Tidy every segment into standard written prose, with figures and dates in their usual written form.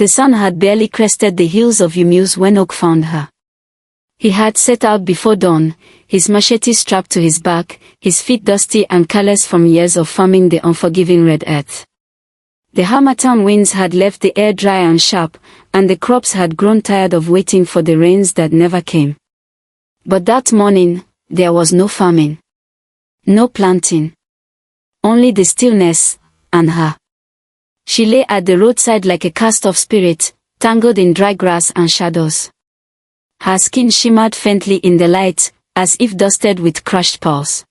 The sun had barely crested the hills of Mbuze when Oche found her. He had set out before dawn, his machete strapped to his back, his feet dusty and callous from years of farming the unforgiving red earth. The harmattan winds had left the air dry and sharp, and the crops had grown tired of waiting for the rains that never came. But that morning, there was no farming. No planting. Only the stillness, and her. She lay at the roadside like a cast-off spirit, tangled in dry grass and shadows. Her skin shimmered faintly in the light, as if dusted with crushed pearls.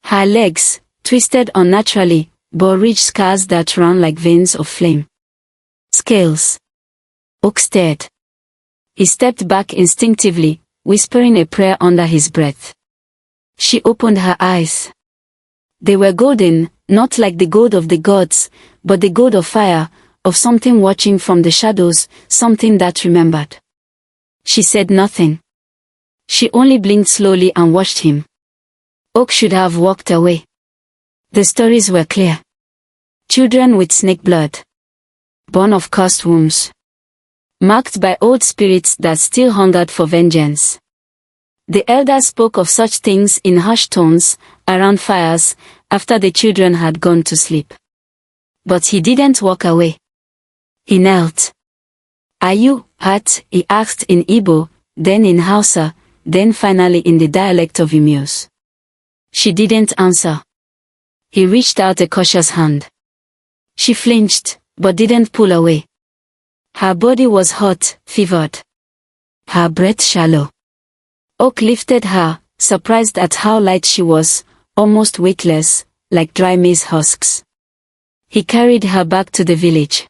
Her legs, twisted unnaturally, bore ridge scars that ran like veins of flame. Scales. Oche stared. He stepped back instinctively, whispering a prayer under his breath. She opened her eyes. They were golden, not like the gold of the gods, but the gold of fire, of something watching from the shadows, something that remembered. She said nothing. She only blinked slowly and watched him. Oche should have walked away. The stories were clear. Children with snake blood. Born of cursed wombs. Marked by old spirits that still hungered for vengeance. The elders spoke of such things in hushed tones, around fires, after the children had gone to sleep. But he didn't walk away. He knelt. "Are you hurt?" he asked in Igbo, then in Hausa, then finally in the dialect of Mbuze. She didn't answer. He reached out a cautious hand. She flinched, but didn't pull away. Her body was hot, fevered. Her breath shallow. Oche lifted her, surprised at how light she was, almost weightless, like dry maize husks. He carried her back to the village.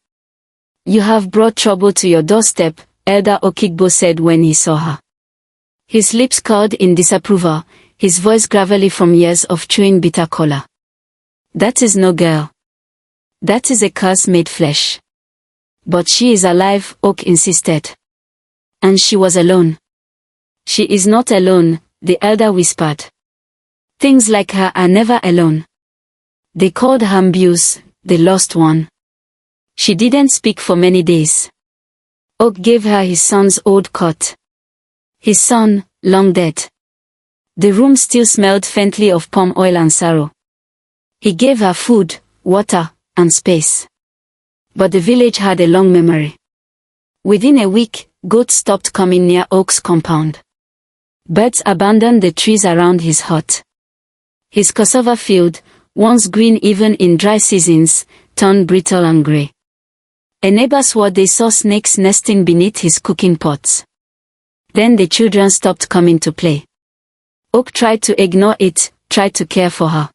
"You have brought trouble to your doorstep," Elder Okigbo said when he saw her. His lips curled in disapproval, his voice gravelly from years of chewing bitter kola. "That is no girl. That is a curse made flesh." "But she is alive," Oche insisted. "And she was alone." "She is not alone," the elder whispered. "Things like her are never alone." They called her Mbuze, the lost one. She didn't speak for many days. Oche gave her his son's old coat. His son, long dead. The room still smelled faintly of palm oil and sorrow. He gave her food, water, and space. But the village had a long memory. Within a week, goats stopped coming near Oche's compound. Birds abandoned the trees around his hut. His cassava field, once green even in dry seasons, turned brittle and grey. A neighbor swore they saw snakes nesting beneath his cooking pots. Then the children stopped coming to play. Oche tried to ignore it, tried to care for her.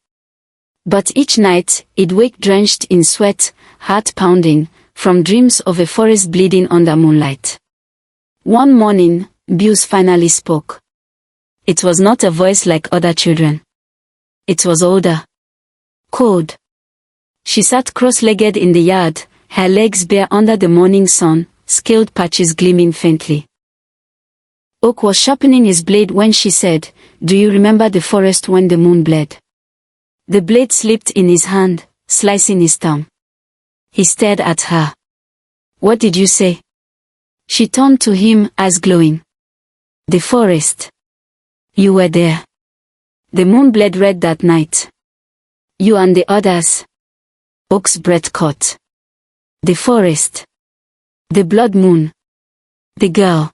But each night, he'd wake drenched in sweat, heart pounding, from dreams of a forest bleeding under moonlight. One morning, Mbuze finally spoke. It was not a voice like other children. It was older. Cold. She sat cross-legged in the yard, her legs bare under the morning sun, scaled patches gleaming faintly. Oche was sharpening his blade when she said, "Do you remember the forest when the moon bled?" The blade slipped in his hand, slicing his thumb. He stared at her. "What did you say?" She turned to him, eyes glowing. "The forest. You were there. The moon bled red that night. You and the others." Oche's breath caught. The forest. The blood moon. The girl.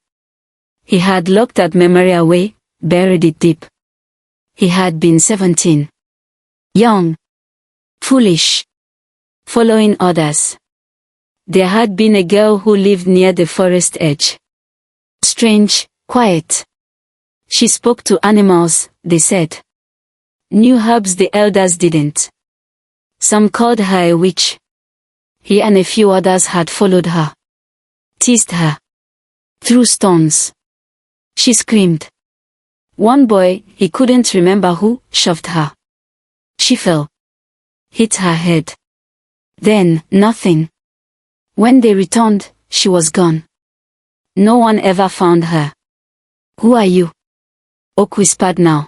He had locked that memory away, buried it deep. He had been 17. Young. Foolish. Following others. There had been a girl who lived near the forest edge. Strange, quiet. She spoke to animals, they said. Knew herbs the elders didn't. Some called her a witch. He and a few others had followed her. Teased her. Threw stones. She screamed. One boy, he couldn't remember who, shoved her. She fell. Hit her head. Then, nothing. When they returned, she was gone. No one ever found her. Who are you? Oche whispered now.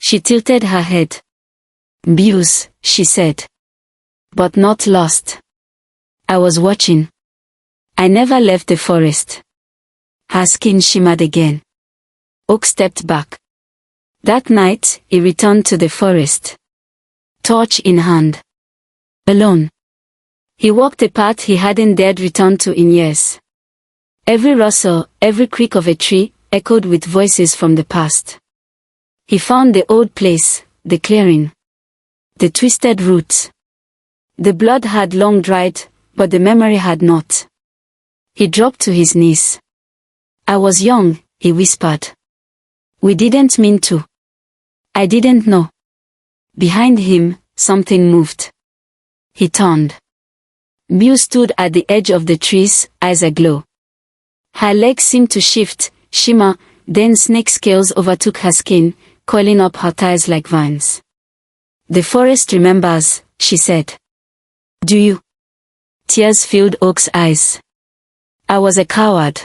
She tilted her head. Mbuze, she said. But not lost. I was watching. I never left the forest. Her skin shimmered again. Oche stepped back. That night, he returned to the forest. Torch in hand. Alone. He walked a path he hadn't dared return to in years. Every rustle, every creak of a tree, echoed with voices from the past. He found the old place, the clearing. The twisted roots. The blood had long dried, but the memory had not. He dropped to his knees. I was young, he whispered. We didn't mean to. I didn't know. Behind him, something moved. He turned. Mbuze stood at the edge of the trees, eyes aglow. Her legs seemed to shift, shimmer, then snake scales overtook her skin, coiling up her thighs like vines. The forest remembers, she said. Do you? Tears filled Oche's eyes. I was a coward.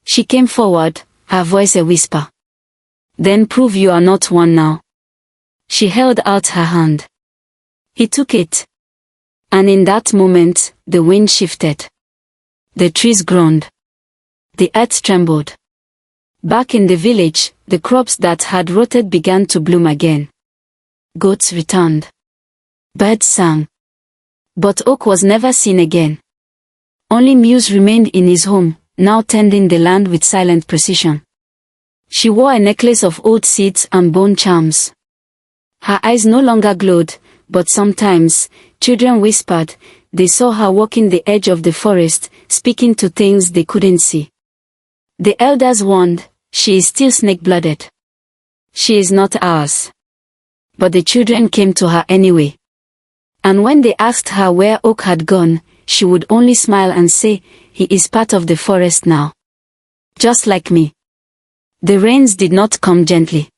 She came forward, her voice a whisper. Then prove you are not one now. She held out her hand. He took it. And in that moment, the wind shifted. The trees groaned. The earth trembled. Back in the village, the crops that had rotted began to bloom again. Goats returned. Birds sang. But Oche was never seen again. Only Mbuze remained in his home, now tending the land with silent precision. She wore a necklace of old seeds and bone charms. Her eyes no longer glowed, but sometimes, children whispered, they saw her walking the edge of the forest, speaking to things they couldn't see. The elders warned, she is still snake-blooded. She is not ours. But the children came to her anyway. And when they asked her where Oche had gone, she would only smile and say, he is part of the forest now. Just like me. The rains did not come gently.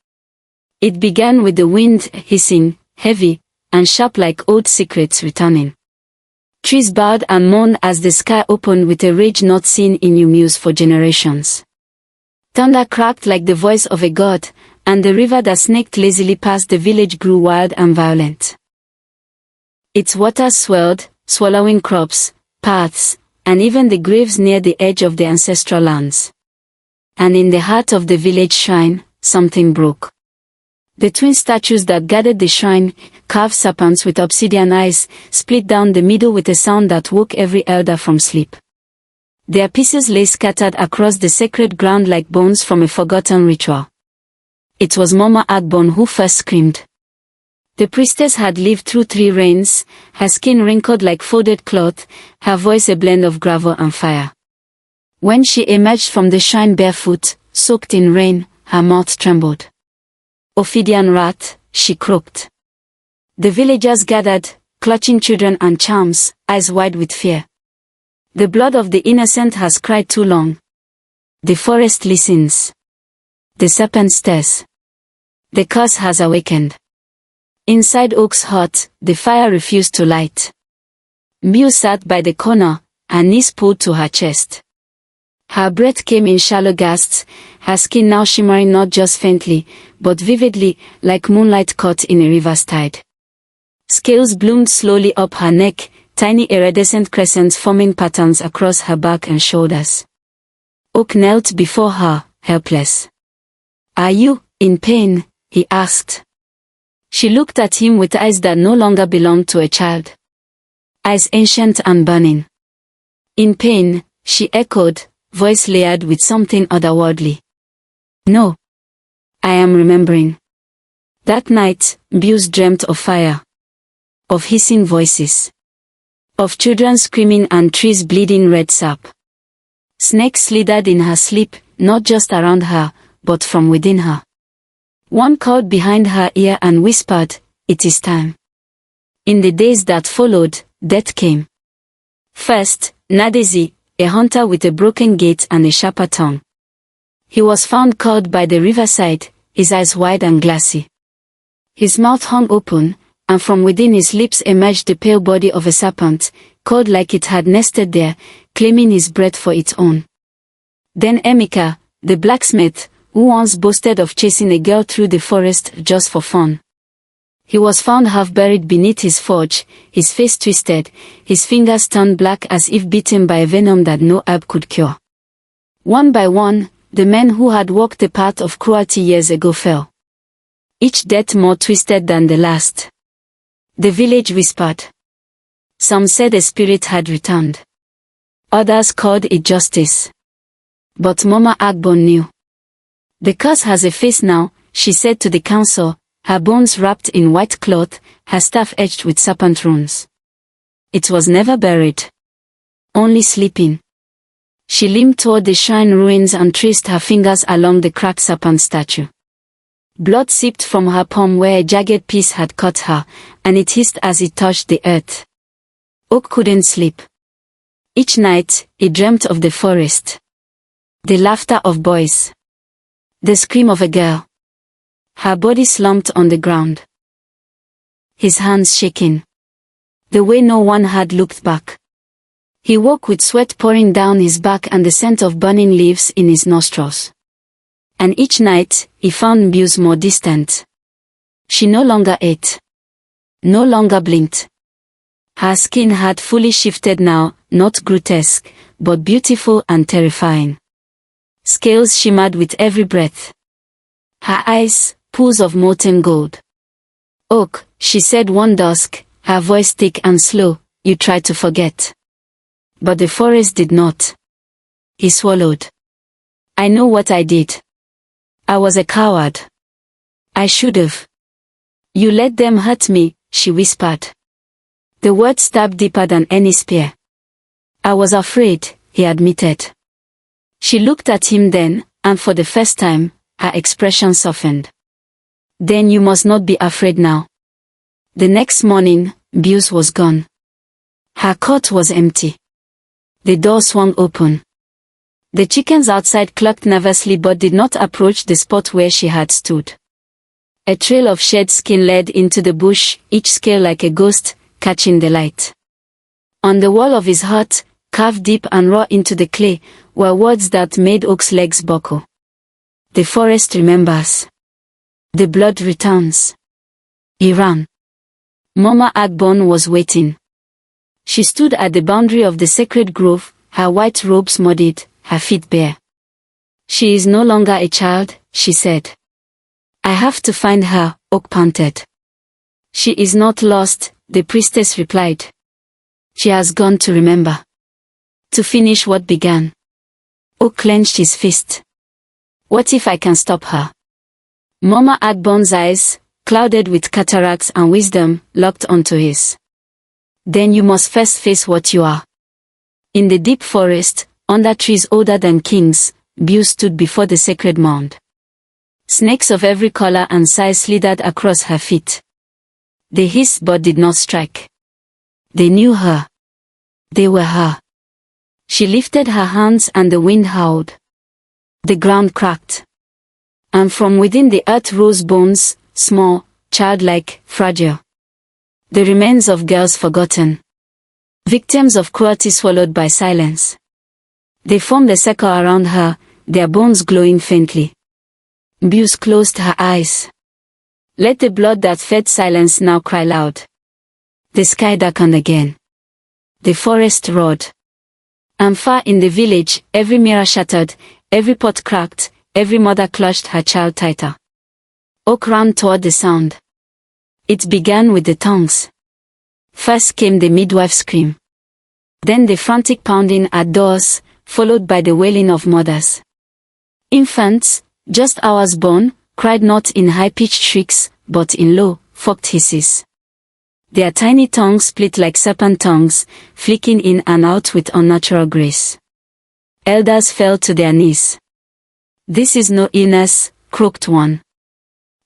It began with the wind hissing, heavy, and sharp like old secrets returning. Trees bowed and moaned as the sky opened with a rage not seen in Mbuze for generations. Thunder cracked like the voice of a god, and the river that snaked lazily past the village grew wild and violent. Its waters swelled, swallowing crops, paths, and even the graves near the edge of the ancestral lands. And in the heart of the village shrine, something broke. The twin statues that guarded the shrine, carved serpents with obsidian eyes, split down the middle with a sound that woke every elder from sleep. Their pieces lay scattered across the sacred ground like bones from a forgotten ritual. It was Mama Agbon who first screamed. The priestess had lived through 3 rains, her skin wrinkled like folded cloth, her voice a blend of gravel and fire. When she emerged from the shrine barefoot, soaked in rain, her mouth trembled. Ophidian rat, she croaked. The villagers gathered, clutching children and charms, eyes wide with fear. The blood of the innocent has cried too long. The forest listens. The serpent stirs. The curse has awakened. Inside Oche's heart, the fire refused to light. Mbuze sat by the corner, her knees pulled to her chest. Her breath came in shallow gasps, her skin now shimmering not just faintly, but vividly, like moonlight caught in a river's tide. Scales bloomed slowly up her neck, tiny iridescent crescents forming patterns across her back and shoulders. Oche knelt before her, helpless. Are you in pain? He asked. She looked at him with eyes that no longer belonged to a child. Eyes ancient and burning. In pain, she echoed, voice layered with something otherworldly. No. I am remembering. That night, Mbuze dreamt of fire. Of hissing voices. Of children screaming and trees bleeding red sap. Snakes slithered in her sleep, not just around her, but from within her. One called behind her ear and whispered, "It is time." In the days that followed, death came. First, Nadezi, a hunter with a broken gait and a sharper tongue. He was found curled by the riverside, his eyes wide and glassy. His mouth hung open, and from within his lips emerged the pale body of a serpent, coiled like it had nested there, claiming his breath for its own. Then Emeka, the blacksmith, who once boasted of chasing a girl through the forest just for fun. He was found half buried beneath his forge, his face twisted, his fingers turned black as if bitten by a venom that no herb could cure. One by one, the men who had walked the path of cruelty years ago fell. Each death more twisted than the last. The village whispered. Some said a spirit had returned. Others called it justice. But Mama Agbon knew. The curse has a face now, she said to the council, her bones wrapped in white cloth, her staff etched with serpent runes. It was never buried. Only sleeping. She limped toward the shrine ruins and traced her fingers along the cracked serpent statue. Blood seeped from her palm where a jagged piece had cut her, and it hissed as it touched the earth. Oak couldn't sleep. Each night, he dreamt of the forest. The laughter of boys. The scream of a girl. Her body slumped on the ground. His hands shaking. The way no one had looked back. He woke with sweat pouring down his back and the scent of burning leaves in his nostrils. And each night, he found Mbuze more distant. She no longer ate. No longer blinked. Her skin had fully shifted now, not grotesque, but beautiful and terrifying. Scales shimmered with every breath. Her eyes, pools of molten gold. Oak, she said one dusk, her voice thick and slow, you tried to forget. But the forest did not. He swallowed. I know what I did. I was a coward. I should've. You let them hurt me, she whispered. The word stabbed deeper than any spear. I was afraid, he admitted. She looked at him then, and for the first time, her expression softened. Then you must not be afraid now. The next morning, Mbuze was gone. Her cot was empty. The door swung open. The chickens outside clucked nervously but did not approach the spot where she had stood. A trail of shed skin led into the bush, each scale like a ghost, catching the light. On the wall of his hut, carved deep and raw into the clay, were words that made Oak's legs buckle. The forest remembers. The blood returns. He ran. Mama Agbon was waiting. She stood at the boundary of the sacred grove, her white robes muddied, her feet bare. She is no longer a child, she said. I have to find her, Oak panted. She is not lost, the priestess replied. She has gone to remember. To finish what began. Oak clenched his fist. What if I can stop her? Mama Agbon's eyes, clouded with cataracts and wisdom, locked onto his. Then you must first face what you are. In the deep forest, under trees older than kings, Mbuze stood before the sacred mound. Snakes of every color and size slithered across her feet. They hissed but did not strike. They knew her. They were her. She lifted her hands and the wind howled. The ground cracked. And from within the earth rose bones, small, childlike, fragile. The remains of girls forgotten. Victims of cruelty swallowed by silence. They formed a circle around her, their bones glowing faintly. Mbuze closed her eyes. Let the blood that fed silence now cry loud. The sky darkened again. The forest roared. And far in the village, every mirror shattered, every pot cracked, every mother clutched her child tighter. Oak ran toward the sound. It began with the tongues. First came the midwife's scream. Then the frantic pounding at doors, followed by the wailing of mothers. Infants, just hours born, cried not in high-pitched shrieks, but in low, forked hisses. Their tiny tongues split like serpent tongues, flicking in and out with unnatural grace. Elders fell to their knees. This is no illness, croaked one.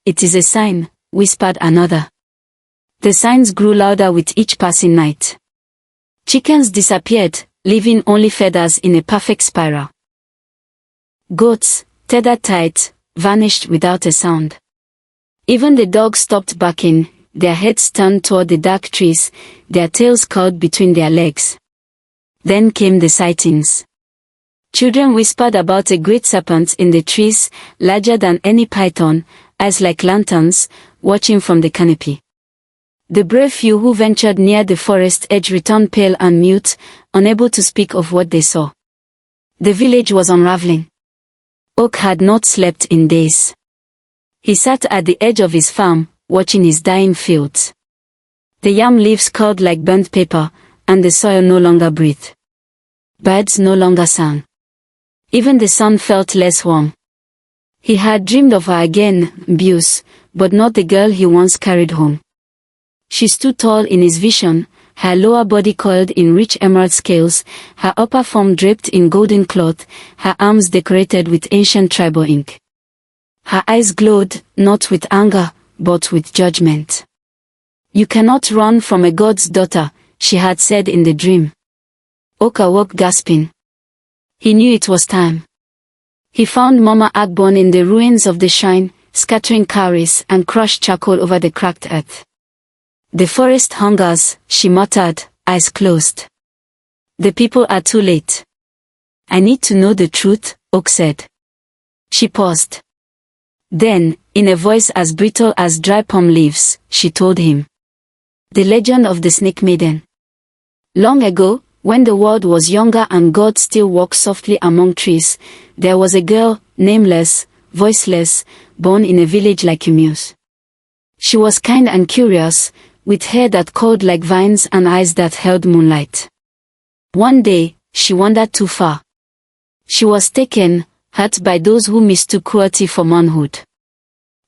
It is a sign, whispered another. The signs grew louder with each passing night. Chickens disappeared, leaving only feathers in a perfect spiral. Goats, tethered tight, vanished without a sound. Even the dogs stopped barking, their heads turned toward the dark trees, their tails curled between their legs. Then came the sightings. Children whispered about a great serpent in the trees, larger than any python, eyes like lanterns, watching from the canopy. The brave few who ventured near the forest edge returned pale and mute, unable to speak of what they saw. The village was unraveling. Oche had not slept in days. He sat at the edge of his farm, watching his dying fields. The yam leaves curled like burnt paper, and the soil no longer breathed. Birds no longer sang. Even the sun felt less warm. He had dreamed of her again, Mbuze, but not the girl he once carried home. She stood tall in his vision, her lower body coiled in rich emerald scales, her upper form draped in golden cloth, her arms decorated with ancient tribal ink. Her eyes glowed, not with anger, but with judgment. "You cannot run from a god's daughter," she had said in the dream. Oche awoke gasping. He knew it was time. He found Mama Agbon in the ruins of the shrine, scattering cowries and crushed charcoal over the cracked earth. "The forest hungers," she muttered, eyes closed. "The people are too late." "I need to know the truth," Oche said. She paused. Then, in a voice as brittle as dry palm leaves, she told him. The legend of the Snake Maiden. Long ago, when the world was younger and God still walked softly among trees, there was a girl, nameless, voiceless, born in a village like Mbuze. She was kind and curious, with hair that curled like vines and eyes that held moonlight. One day, she wandered too far. She was taken, hurt by those who mistook cruelty for manhood.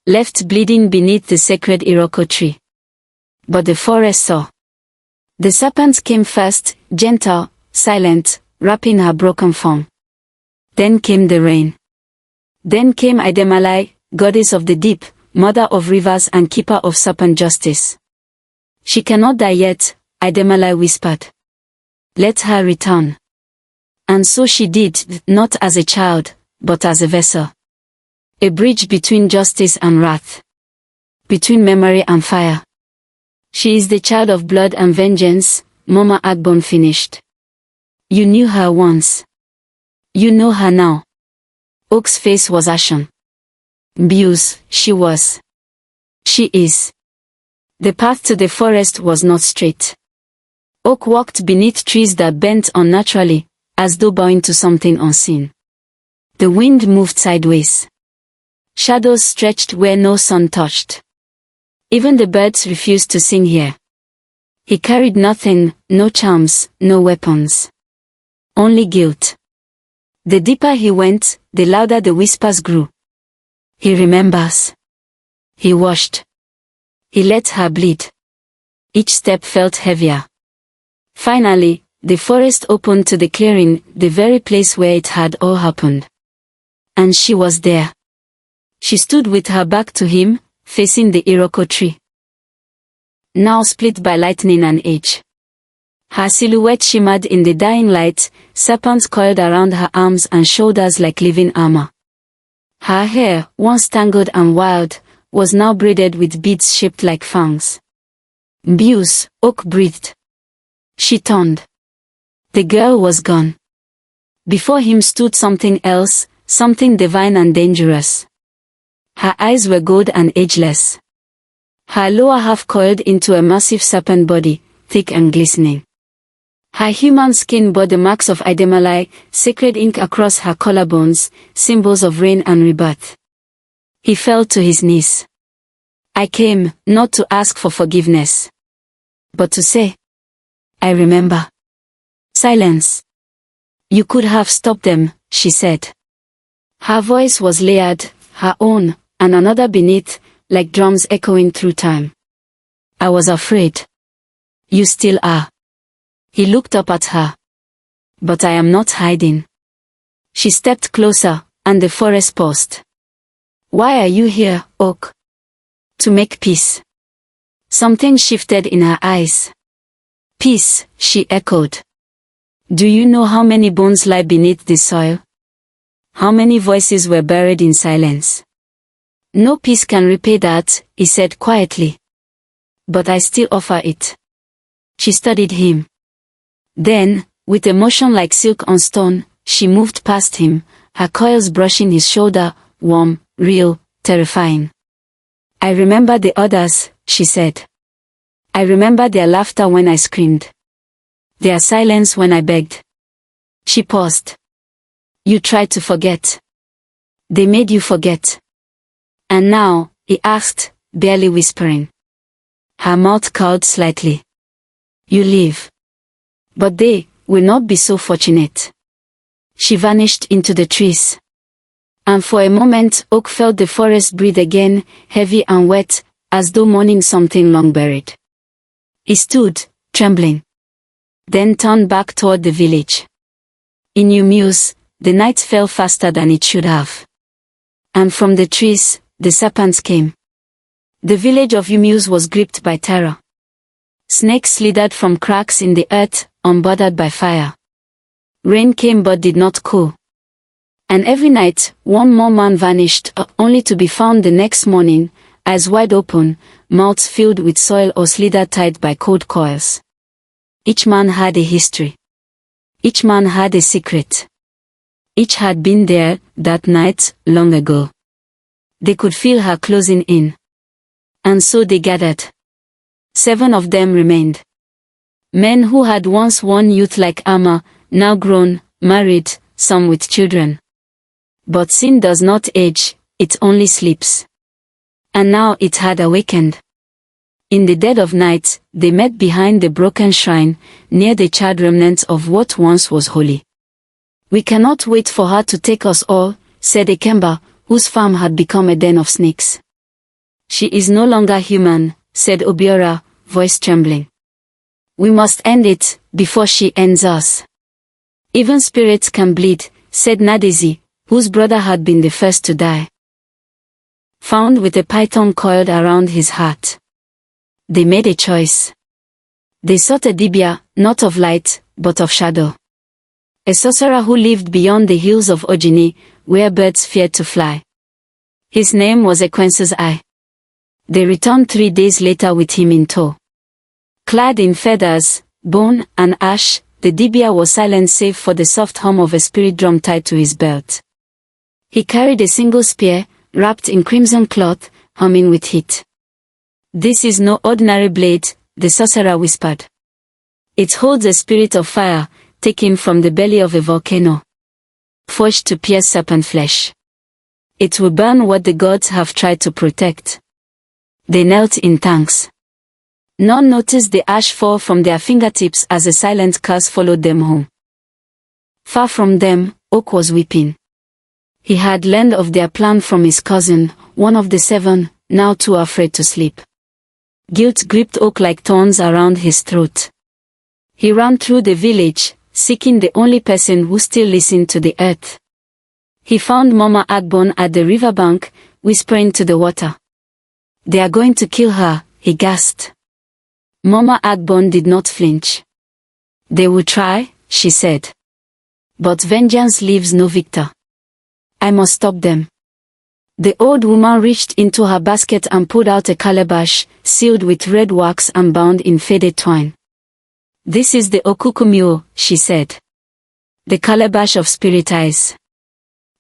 Left bleeding beneath the sacred Iroko tree. But the forest saw. The serpents came first, gentle, silent, wrapping her broken form. Then came the rain. Then came Idemili, goddess of the deep, mother of rivers and keeper of serpent justice. "She cannot die yet," Idemili whispered. "Let her return." And so she did, not as a child, but as a vessel. A bridge between justice and wrath. Between memory and fire. "She is the child of blood and vengeance," Mama Agbon finished. "You knew her once. You know her now." Oche's face was ashen. "Mbuze, she was. She is." The path to the forest was not straight. Oche walked beneath trees that bent unnaturally, as though bowing to something unseen. The wind moved sideways. Shadows stretched where no sun touched. Even the birds refused to sing here. He carried nothing, no charms, no weapons. Only guilt. The deeper he went, the louder the whispers grew. He remembers. He washed. He let her bleed. Each step felt heavier. Finally, the forest opened to the clearing, the very place where it had all happened. And she was there. She stood with her back to him, facing the Iroko tree. Now split by lightning and age. Her silhouette shimmered in the dying light, serpents coiled around her arms and shoulders like living armor. Her hair, once tangled and wild, was now braided with beads shaped like fangs. "Mbuze," Oche breathed. She turned. The girl was gone. Before him stood something else, something divine and dangerous. Her eyes were gold and ageless. Her lower half coiled into a massive serpent body, thick and glistening. Her human skin bore the marks of Idemili, sacred ink across her collarbones, symbols of rain and rebirth. He fell to his knees. "I came, not to ask for forgiveness, but to say, I remember." Silence. "You could have stopped them," she said. Her voice was layered, her own, and another beneath, like drums echoing through time. "I was afraid. You still are." He looked up at her. "But I am not hiding." She stepped closer, and the forest paused. "Why are you here, Oche?" "To make peace." Something shifted in her eyes. "Peace," she echoed. "Do you know how many bones lie beneath the soil? How many voices were buried in silence? No peace can repay that," he said quietly. "But I still offer it." She studied him. Then, with a motion like silk on stone, she moved past him, her coils brushing his shoulder, warm, real, terrifying. "I remember the others," she said. I remember their laughter when I screamed. Their silence when I begged. She paused. You tried to forget. They made you forget. And now, he asked, barely whispering. Her mouth curled slightly. You leave. But they will not be so fortunate. She vanished into the trees. And for a moment Oak felt the forest breathe again, heavy and wet, as though mourning something long buried. He stood, trembling. Then turned back toward the village. In Mbuze, the night fell faster than it should have. And from the trees, the serpents came. The village of Mbuze was gripped by terror. Snakes slithered from cracks in the earth, unbothered by fire. Rain came but did not cool. And every night, one more man vanished, only to be found the next morning, eyes wide open, mouths filled with soil or slither tied by cold coils. Each man had a history. Each man had a secret. Each had been there, that night, long ago. They could feel her closing in. And so they gathered. 7 of them remained. Men who had once worn youth-like armor, now grown, married, some with children. But sin does not age, it only sleeps. And now it had awakened. In the dead of night, they met behind the broken shrine, near the charred remnants of what once was holy. We cannot wait for her to take us all, said Ikemba, whose farm had become a den of snakes. She is no longer human, said Obiora, voice trembling. We must end it, before she ends us. Even spirits can bleed, said Nadezi, whose brother had been the first to die. Found with a python coiled around his heart. They made a choice. They sought a dibia, not of light, but of shadow. A sorcerer who lived beyond the hills of Ojini, where birds feared to fly. His name was Ekwensu's Eye. They returned 3 days later with him in tow. Clad in feathers, bone, and ash, the dibia was silent save for the soft hum of a spirit drum tied to his belt. He carried a single spear, wrapped in crimson cloth, humming with heat. This is no ordinary blade, the sorcerer whispered. It holds a spirit of fire, taken from the belly of a volcano. Forged to pierce serpent flesh. It will burn what the gods have tried to protect. They knelt in thanks. None noticed the ash fall from their fingertips as a silent curse followed them home. Far from them, Oak was weeping. He had learned of their plan from his cousin, one of the 7, now too afraid to sleep. Guilt gripped Oak like thorns around his throat. He ran through the village, seeking the only person who still listened to the earth. He found Mama Agbon at the riverbank, whispering to the water. They are going to kill her, he gasped. Mama Agbon did not flinch. They will try, she said. But vengeance leaves no victor. I must stop them. The old woman reached into her basket and pulled out a calabash, sealed with red wax and bound in faded twine. This is the Okukumyo, she said. The calabash of spirit eyes.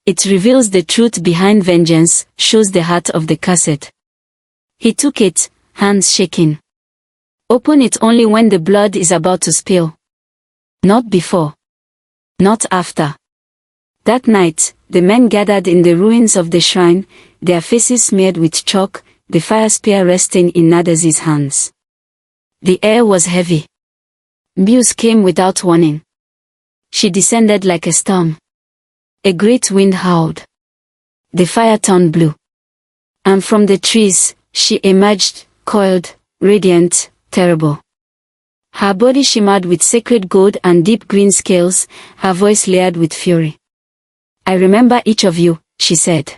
It reveals the truth behind vengeance, shows the heart of the cursed. He took it, hands shaking. Open it only when the blood is about to spill. Not before. Not after. That night, the men gathered in the ruins of the shrine, their faces smeared with chalk, the fire spear resting in Nadezi's hands. The air was heavy. Mbuze came without warning. She descended like a storm. A great wind howled. The fire turned blue. And from the trees, she emerged, coiled, radiant, terrible. Her body shimmered with sacred gold and deep green scales, her voice layered with fury. I remember each of you, she said.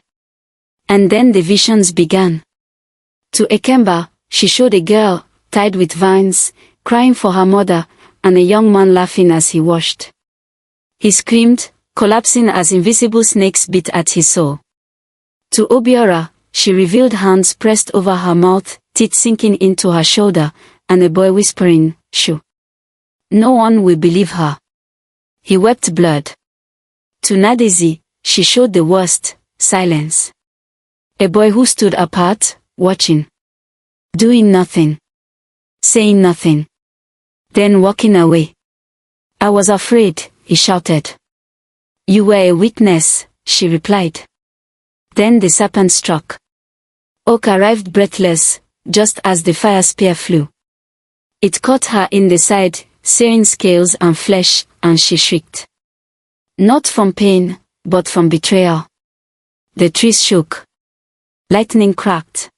And then the visions began. To Ikemba, she showed a girl, tied with vines, crying for her mother, and a young man laughing as he washed. He screamed, collapsing as invisible snakes bit at his soul. To Obiora, she revealed hands pressed over her mouth, teeth sinking into her shoulder, and a boy whispering, shoo. No one will believe her. He wept blood. To Nadezi, she showed the worst, silence. A boy who stood apart, watching. Doing nothing. saying nothing. Then walking away. I was afraid, he shouted. You were a witness, she replied. Then the serpent struck. Oche arrived breathless, just as the fire spear flew. It caught her in the side, searing scales and flesh, and she shrieked. Not from pain, but from betrayal. The trees shook. Lightning cracked.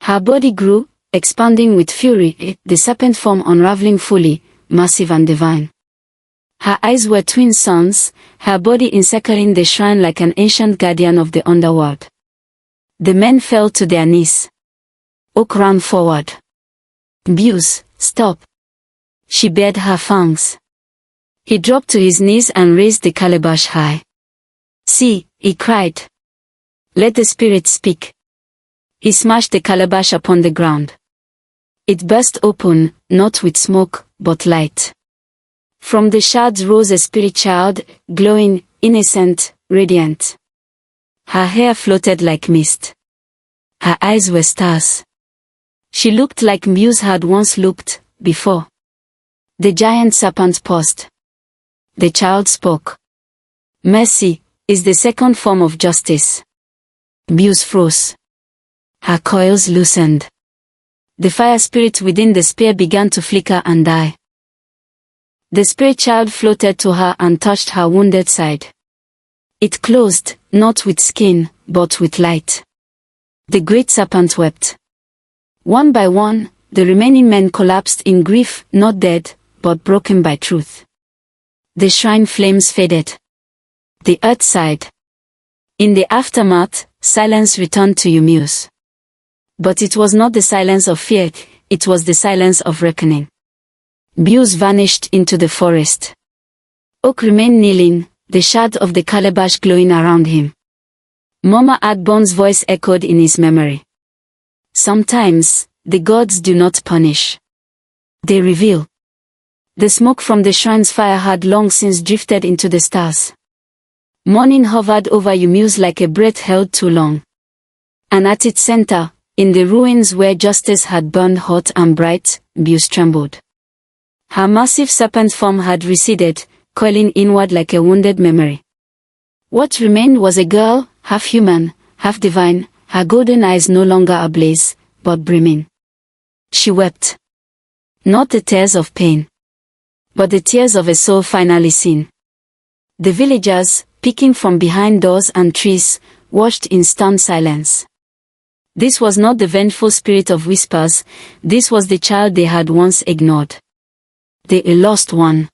Her body grew, expanding with fury, the serpent form unraveling fully, massive and divine. Her eyes were twin suns, her body encircling the shrine like an ancient guardian of the underworld. The men fell to their knees. Oche ran forward. Mbuze, stop. She bared her fangs. He dropped to his knees and raised the calabash high. See, he cried. Let the spirit speak. He smashed the calabash upon the ground. It burst open, not with smoke, but light. From the shards rose a spirit child, glowing, innocent, radiant. Her hair floated like mist. Her eyes were stars. She looked like Mbuze had once looked, before. The giant serpent paused. The child spoke. Mercy is the second form of justice. Mbuze froze. Her coils loosened. The fire spirit within the spear began to flicker and die. The spirit child floated to her and touched her wounded side. It closed, not with skin, but with light. The great serpent wept. One by one, the remaining men collapsed in grief, not dead, but broken by truth. The shrine flames faded. The earth sighed. In the aftermath, silence returned to Mbuze. But it was not the silence of fear, it was the silence of reckoning. Mbuze vanished into the forest. Oche remained kneeling, the shard of the calabash glowing around him. Mama Agbon's voice echoed in his memory. Sometimes, the gods do not punish. They reveal. The smoke from the shrine's fire had long since drifted into the stars. Morning hovered over Mbuze like a breath held too long. And at its center, in the ruins where justice had burned hot and bright, Mbuze trembled. Her massive serpent form had receded, coiling inward like a wounded memory. What remained was a girl, half human, half divine, her golden eyes no longer ablaze, but brimming. She wept. Not the tears of pain, but the tears of a soul finally seen. The villagers, peeking from behind doors and trees, watched in stunned silence. This was not the vengeful spirit of whispers, this was the child they had once ignored. The lost one.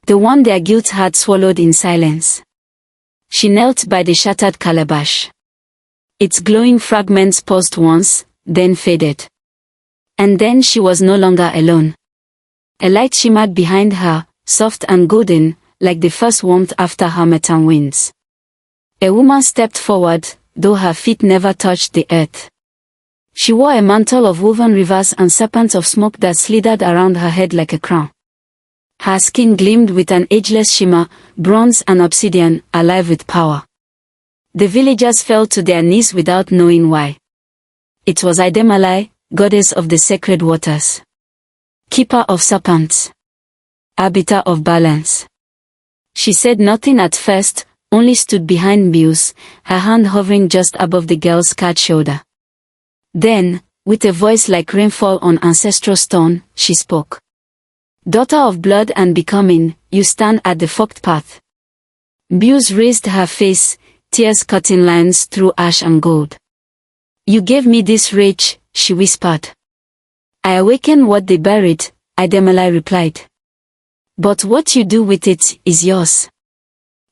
The one their guilt had swallowed in silence. She knelt by the shattered calabash. Its glowing fragments paused once, then faded. And then she was no longer alone. A light shimmered behind her, soft and golden, like the first warmth after harmattan winds. A woman stepped forward, though her feet never touched the earth. She wore a mantle of woven rivers and serpents of smoke that slithered around her head like a crown. Her skin gleamed with an ageless shimmer, bronze and obsidian, alive with power. The villagers fell to their knees without knowing why. It was Idemili, goddess of the sacred waters. Keeper of serpents. Arbiter of balance. She said nothing at first, only stood behind Mbuze, her hand hovering just above the girl's scarred shoulder. Then, with a voice like rainfall on ancestral stone, she spoke. Daughter of blood and becoming, you stand at the forked path. Mbuze raised her face, tears cutting lines through ash and gold. You gave me this rage, she whispered. I awaken what they buried, Idemili replied. But what you do with it is yours.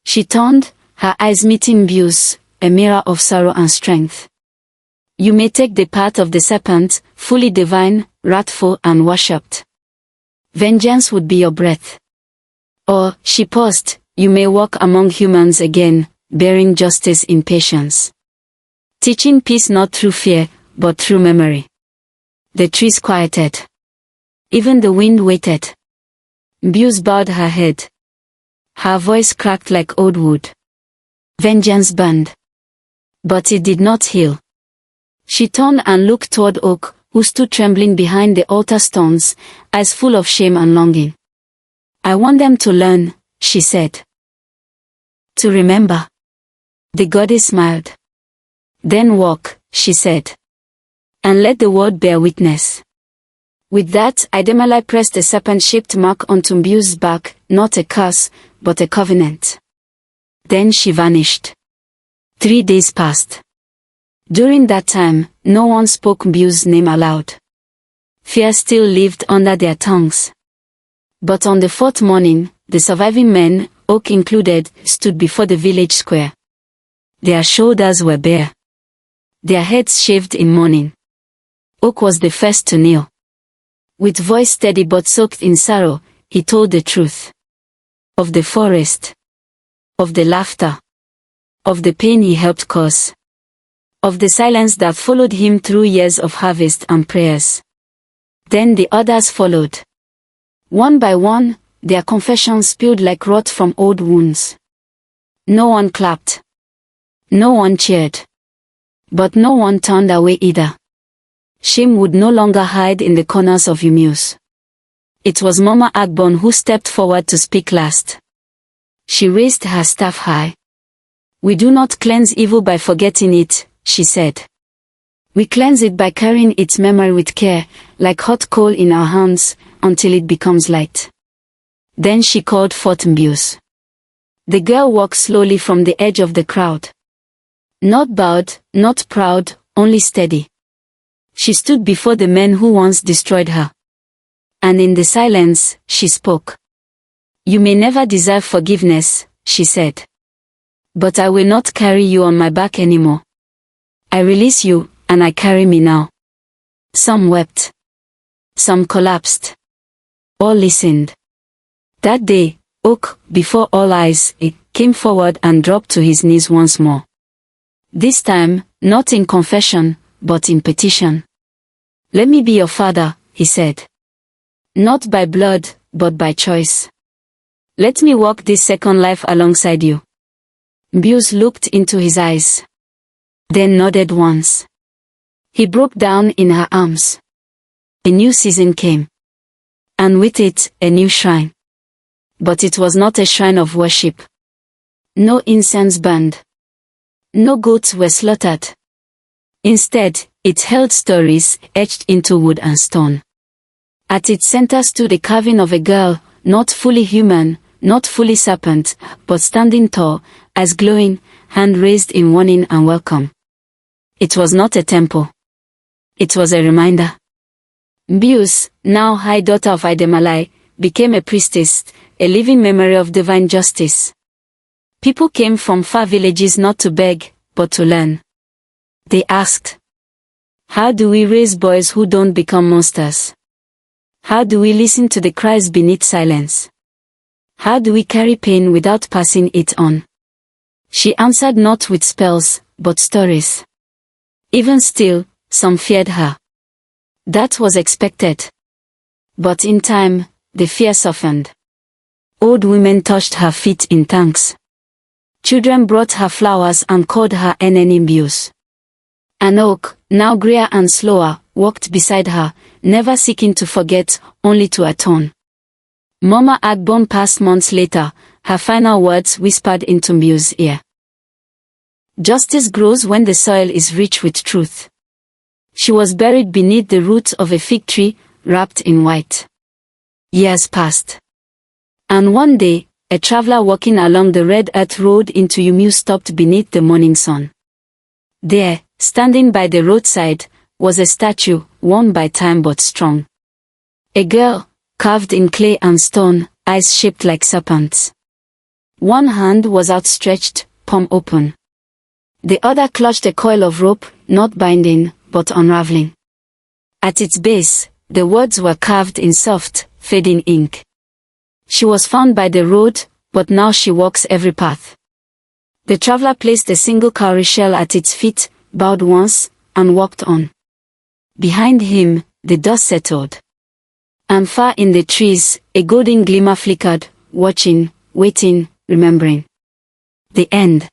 She turned, her eyes meeting Mbuze, a mirror of sorrow and strength. You may take the path of the serpent, fully divine, wrathful and worshipped. Vengeance would be your breath. Or, she paused, you may walk among humans again, bearing justice in patience. Teaching peace not through fear, but through memory. The trees quieted. Even the wind waited. Mbuze bowed her head. Her voice cracked like old wood. Vengeance burned. But it did not heal. She turned and looked toward Oche, who stood trembling behind the altar stones, eyes full of shame and longing. "I want them to learn," she said. "To remember." The goddess smiled. "Then walk," she said. "And let the world bear witness." With that, Idemili pressed a serpent-shaped mark onto Mbuze's back, not a curse, but a covenant. Then she vanished. 3 days passed. During that time, no one spoke Mbuze's name aloud. Fear still lived under their tongues. But on the 4th morning, the surviving men, Oche included, stood before the village square. Their shoulders were bare. Their heads shaved in mourning. Oche was the first to kneel. With voice steady but soaked in sorrow, he told the truth. Of the forest. Of the laughter. Of the pain he helped cause. Of the silence that followed him through years of harvest and prayers. Then the others followed. One by one, their confessions spilled like rot from old wounds. No one clapped. No one cheered. But no one turned away either. Shame would no longer hide in the corners of Mbuze. It was Mama Agbon who stepped forward to speak last. She raised her staff high. "We do not cleanse evil by forgetting it," she said. "We cleanse it by carrying its memory with care, like hot coal in our hands, until it becomes light." Then she called forth Mbuze. The girl walked slowly from the edge of the crowd. Not bowed, not proud, only steady. She stood before the men who once destroyed her. And in the silence, she spoke. "You may never deserve forgiveness," she said. "But I will not carry you on my back anymore. I release you, and I carry me now." Some wept. Some collapsed. All listened. That day, Oche, before all eyes, came forward and dropped to his knees once more. This time, not in confession, but in petition. "Let me be your father," he said. "Not by blood, but by choice. Let me walk this second life alongside you." Mbuze looked into his eyes. Then nodded once. He broke down in her arms. A new season came. And with it, a new shrine. But it was not a shrine of worship. No incense burned. No goats were slaughtered. Instead, it held stories etched into wood and stone. At its center stood a carving of a girl, not fully human, not fully serpent, but standing tall, eyes glowing, hand raised in warning and welcome. It was not a temple. It was a reminder. Mbuze, now high daughter of Idemili, became a priestess, a living memory of divine justice. People came from far villages not to beg, but to learn. They asked, "How do we raise boys who don't become monsters? How do we listen to the cries beneath silence? How do we carry pain without passing it on?" She answered not with spells, but stories. Even still, some feared her. That was expected. But in time, the fear softened. Old women touched her feet in thanks. Children brought her flowers and called her Eneni Mbuze. An Oche, now grayer and slower, walked beside her, never seeking to forget, only to atone. Mama Agbon passed months later, her final words whispered into Mbuze's ear. "Justice grows when the soil is rich with truth." She was buried beneath the roots of a fig tree, wrapped in white. Years passed. And one day, a traveler walking along the red earth road into Mbuze stopped beneath the morning sun. There, standing by the roadside, was a statue, worn by time but strong. A girl, carved in clay and stone, eyes shaped like serpents. One hand was outstretched, palm open. The other clutched a coil of rope, not binding, but unraveling. At its base, the words were carved in soft, fading ink. She was found by the road, but now she walks every path. The traveler placed a single cowrie shell at its feet, bowed once, and walked on. Behind him, the dust settled. And far in the trees, a golden glimmer flickered, watching, waiting, remembering. The end.